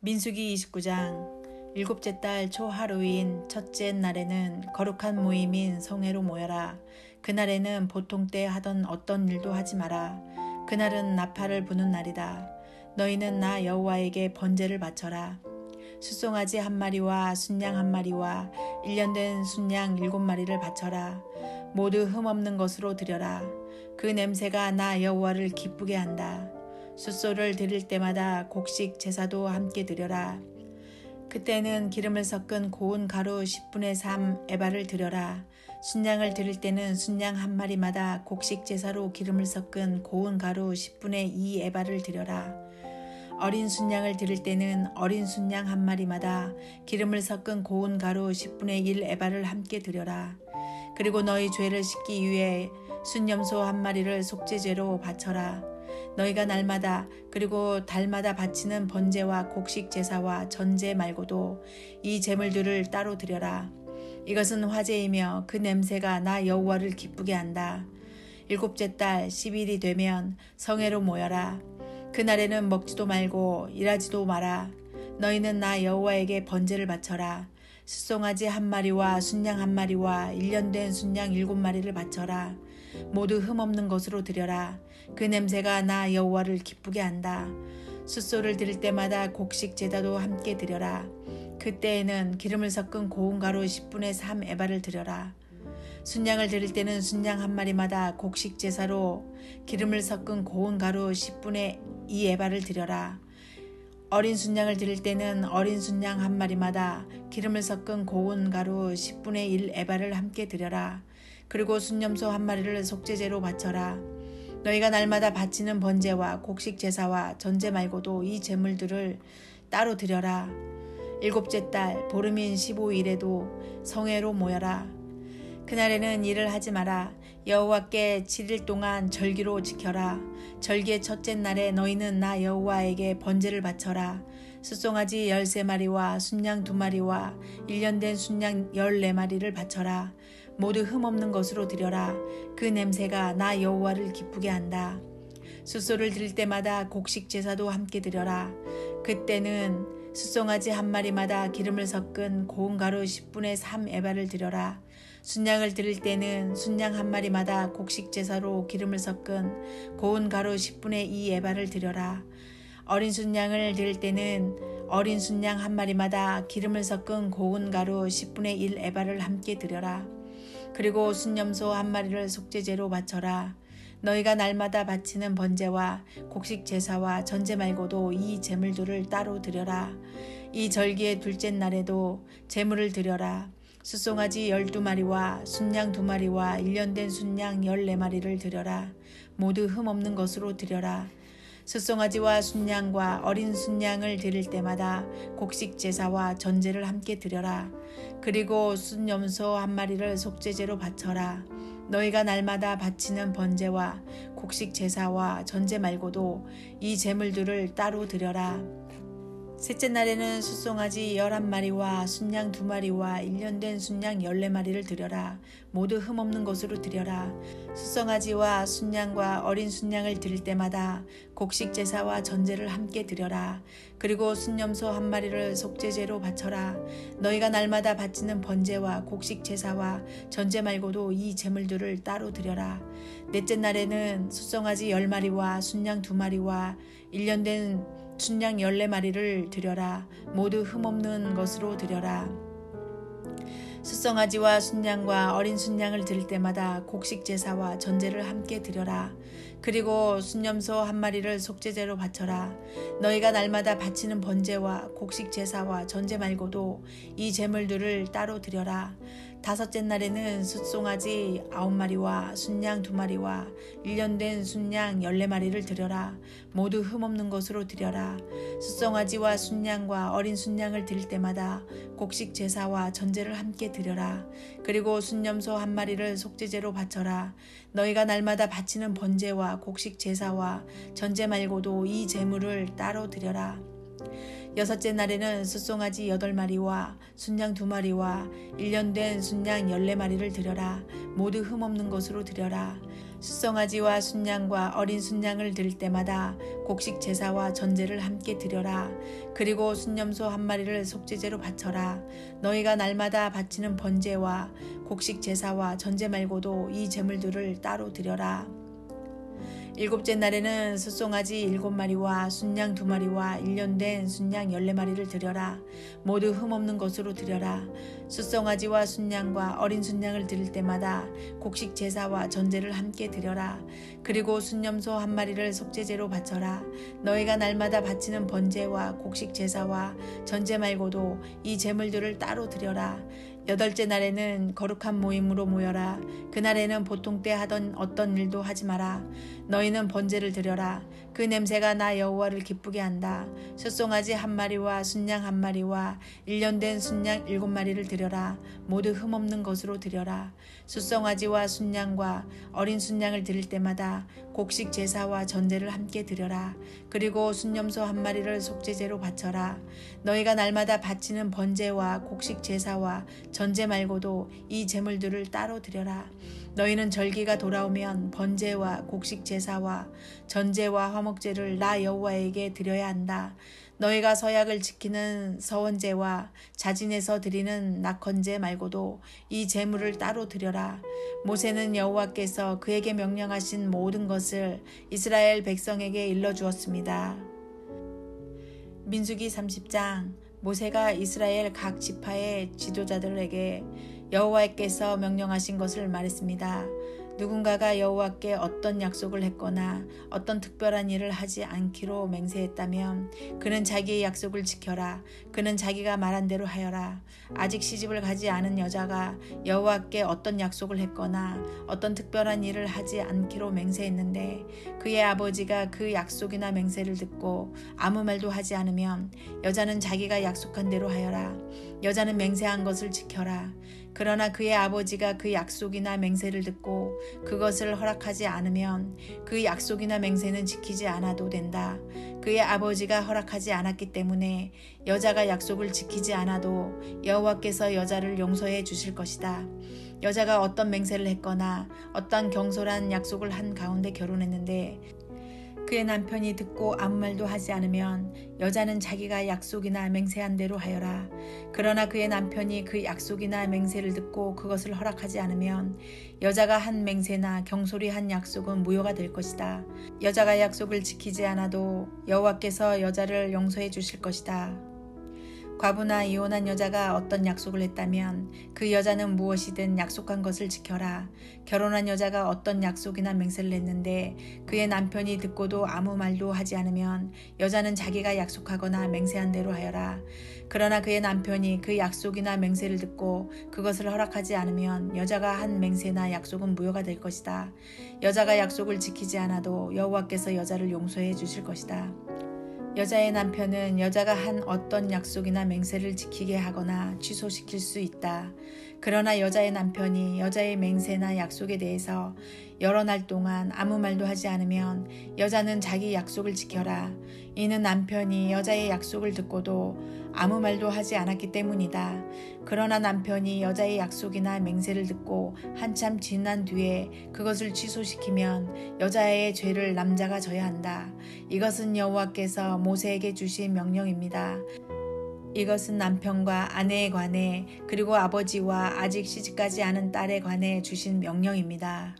민수기 29장 일곱째 달 초하루인 첫째 날에는 거룩한 모임인 성회로 모여라. 그날에는 보통 때 하던 어떤 일도 하지 마라. 그날은 나팔을 부는 날이다. 너희는 나 여호와에게 번제를 바쳐라. 숫송아지 1마리와 순양 1마리와 1년 된 순양 7마리를 바쳐라. 모두 흠없는 것으로 드려라. 그 냄새가 나 여호와를 기쁘게 한다. 숫소를 드릴 때마다 곡식 제사도 함께 드려라. 그때는 기름을 섞은 고운 가루 10분의 3 에바를 드려라. 순양을 드릴 때는 순양 1마리마다 곡식 제사로 기름을 섞은 고운 가루 10분의 2 에바를 드려라. 어린 순양을 드릴 때는 어린 순양 1마리마다 기름을 섞은 고운 가루 10분의 1 에바를 함께 드려라. 그리고 너희 죄를 씻기 위해 순염소 1마리를 속죄제로 바쳐라. 너희가 날마다 그리고 달마다 바치는 번제와 곡식 제사와 전제 말고도 이 제물들을 따로 드려라. 이것은 화제이며 그 냄새가 나 여호와를 기쁘게 한다. 일곱째 달 10일이 되면 성회로 모여라. 그날에는 먹지도 말고 일하지도 마라. 너희는 나 여호와에게 번제를 바쳐라. 숫송아지 1마리와 순양 1마리와 1년 된 순양 7마리를 바쳐라. 모두 흠없는 것으로 드려라. 그 냄새가 나 여호와를 기쁘게 한다. 숫소를 드릴 때마다 곡식 제사도 함께 드려라. 그때에는 기름을 섞은 고운 가루 10분의 3 에바를 드려라. 순양을 드릴 때는 순양 1마리마다 곡식 제사로 기름을 섞은 고운 가루 10분의 2 에바를 드려라. 어린 순양을 드릴 때는 어린 순양 1마리마다 기름을 섞은 고운 가루 10분의 1 에바를 함께 드려라. 그리고 순염소 1마리를 속죄제로 바쳐라. 너희가 날마다 바치는 번제와 곡식 제사와 전제 말고도 이 제물들을 따로 드려라. 일곱째 달 보름인 15일에도 성회로 모여라. 그날에는 일을 하지 마라. 여호와께 7일 동안 절기로 지켜라. 절기의 첫째 날에 너희는 나 여호와에게 번제를 바쳐라. 숫송아지 13마리와 순양 2마리와 1년 된 순양 14마리를 바쳐라. 모두 흠없는 것으로 드려라. 그 냄새가 나 여호와를 기쁘게 한다. 숫소를 드릴 때마다 곡식 제사도 함께 드려라. 그때는 숫송아지 1마리마다 기름을 섞은 고운 가루 10분의 3 에바를 드려라. 순양을 드릴 때는 순양 1마리마다 곡식 제사로 기름을 섞은 고운 가루 10분의 2 에바를 드려라. 어린 순양을 드릴 때는 어린 순양 1마리마다 기름을 섞은 고운 가루 10분의 1 에바를 함께 드려라. 그리고 순염소 1마리를 속죄제로 바쳐라. 너희가 날마다 바치는 번제와 곡식 제사와 전제 말고도 이 제물들을 따로 드려라. 이 절기의 둘째 날에도 제물을 드려라. 숫송아지 12마리와 순양 2마리와 1년 된 순양 14마리를 드려라. 모두 흠없는 것으로 드려라. 숫송아지와 순양과 어린 순양을 드릴 때마다 곡식 제사와 전제를 함께 드려라. 그리고 순염소 1마리를 속죄제로 바쳐라. 너희가 날마다 바치는 번제와 곡식 제사와 전제 말고도 이 제물들을 따로 드려라. 셋째 날에는 숫송아지 11마리와 순양 2마리와 1년 된 순양 14마리를 드려라. 모두 흠없는 것으로 드려라. 숫송아지와 순양과 어린 순양을 드릴 때마다 곡식 제사와 전제를 함께 드려라. 그리고 순염소 1마리를 속죄제로 바쳐라. 너희가 날마다 바치는 번제와 곡식 제사와 전제 말고도 이 제물들을 따로 드려라. 넷째 날에는 숫송아지 10마리와 순양 2마리와 1년 된 순양 14마리를 드려라. 모두 흠없는 것으로 드려라. 숫송아지와 순양과 어린 순양을 드릴 때마다 곡식 제사와 전제를 함께 드려라. 그리고 순염소 1마리를 속죄제로 바쳐라. 너희가 날마다 바치는 번제와 곡식 제사와 전제 말고도 이 제물들을 따로 드려라. 다섯째 날에는 숫송아지 9마리와 순양 2마리와 1년 된 순양 14마리를 드려라. 모두 흠없는 것으로 드려라. 숫송아지와 순양과 어린 순양을 드릴 때마다 곡식 제사와 전제를 함께 드려라. 그리고 순염소 1마리를 속죄제로 바쳐라. 너희가 날마다 바치는 번제와 곡식 제사와 전제 말고도 이 제물을 따로 드려라. 여섯째 날에는 숫송아지 8마리와 순양 2마리와 1년 된 순양 14마리를 드려라. 모두 흠없는 것으로 드려라. 숫송아지와 순양과 어린 순양을 드릴 때마다 곡식 제사와 전제를 함께 드려라. 그리고 순염소 한 마리를 속죄제로 바쳐라. 너희가 날마다 바치는 번제와 곡식 제사와 전제 말고도 이 제물들을 따로 드려라. 일곱째 날에는 숫송아지 7마리와 순양 2마리와 1년 된 순양 14마리를 드려라. 모두 흠없는 것으로 드려라. 숫송아지와 순양과 어린 순양을 드릴 때마다 곡식 제사와 전제를 함께 드려라. 그리고 순염소 한 마리를 속죄제로 바쳐라. 너희가 날마다 바치는 번제와 곡식 제사와 전제 말고도 이 제물들을 따로 드려라. 여덟째 날에는 거룩한 모임으로 모여라. 그날에는 보통 때 하던 어떤 일도 하지 마라. 너희는 번제를 드려라. 그 냄새가 나 여호와를 기쁘게 한다. 숫송아지 1마리와 순양 1마리와 1년 된 순양 7마리를 드려라. 모두 흠없는 것으로 드려라. 숫송아지와 순양과 어린 순양을 드릴 때마다 곡식 제사와 전제를 함께 드려라. 그리고 순염소 1마리를 속죄제로 바쳐라. 너희가 날마다 바치는 번제와 곡식 제사와 전제 말고도 이 제물들을 따로 드려라. 너희는 절기가 돌아오면 번제와 곡식 제사와 전제와 화목제를 나 여호와에게 드려야 한다. 너희가 서약을 지키는 서원제와 자진해서 드리는 낙헌제 말고도 이 제물을 따로 드려라. 모세는 여호와께서 그에게 명령하신 모든 것을 이스라엘 백성에게 일러주었습니다. 민수기 30장. 모세가 이스라엘 각 지파의 지도자들에게 여호와께서 명령하신 것을 말했습니다. 누군가가 여호와께 어떤 약속을 했거나 어떤 특별한 일을 하지 않기로 맹세했다면 그는 자기의 약속을 지켜라. 그는 자기가 말한 대로 하여라. 아직 시집을 가지 않은 여자가 여호와께 어떤 약속을 했거나 어떤 특별한 일을 하지 않기로 맹세했는데 그의 아버지가 그 약속이나 맹세를 듣고 아무 말도 하지 않으면 여자는 자기가 약속한 대로 하여라. 여자는 맹세한 것을 지켜라. 그러나 그의 아버지가 그 약속이나 맹세를 듣고 그것을 허락하지 않으면 그 약속이나 맹세는 지키지 않아도 된다. 그의 아버지가 허락하지 않았기 때문에 여자가 약속을 지키지 않아도 여호와께서 여자를 용서해 주실 것이다. 여자가 어떤 맹세를 했거나 어떤 경솔한 약속을 한 가운데 결혼했는데 그의 남편이 듣고 아무 말도 하지 않으면 여자는 자기가 약속이나 맹세한 대로 하여라. 그러나 그의 남편이 그 약속이나 맹세를 듣고 그것을 허락하지 않으면 여자가 한 맹세나 경솔히 한 약속은 무효가 될 것이다. 여자가 약속을 지키지 않아도 여호와께서 여자를 용서해 주실 것이다. 과부나 이혼한 여자가 어떤 약속을 했다면 그 여자는 무엇이든 약속한 것을 지켜라. 결혼한 여자가 어떤 약속이나 맹세를 했는데 그의 남편이 듣고도 아무 말도 하지 않으면 여자는 자기가 약속하거나 맹세한 대로 하여라. 그러나 그의 남편이 그 약속이나 맹세를 듣고 그것을 허락하지 않으면 여자가 한 맹세나 약속은 무효가 될 것이다. 여자가 약속을 지키지 않아도 여호와께서 여자를 용서해 주실 것이다. 여자의 남편은 여자가 한 어떤 약속이나 맹세를 지키게 하거나 취소시킬 수 있다. 그러나 여자의 남편이 여자의 맹세나 약속에 대해서 여러 날 동안 아무 말도 하지 않으면 여자는 자기 약속을 지켜라. 이는 남편이 여자의 약속을 듣고도 아무 말도 하지 않았기 때문이다. 그러나 남편이 여자의 약속이나 맹세를 듣고 한참 지난 뒤에 그것을 취소시키면 여자의 죄를 남자가 져야 한다. 이것은 여호와께서 모세에게 주신 명령입니다. 이것은 남편과 아내에 관해 그리고 아버지와 아직 시집가지 않은 딸에 관해 주신 명령입니다.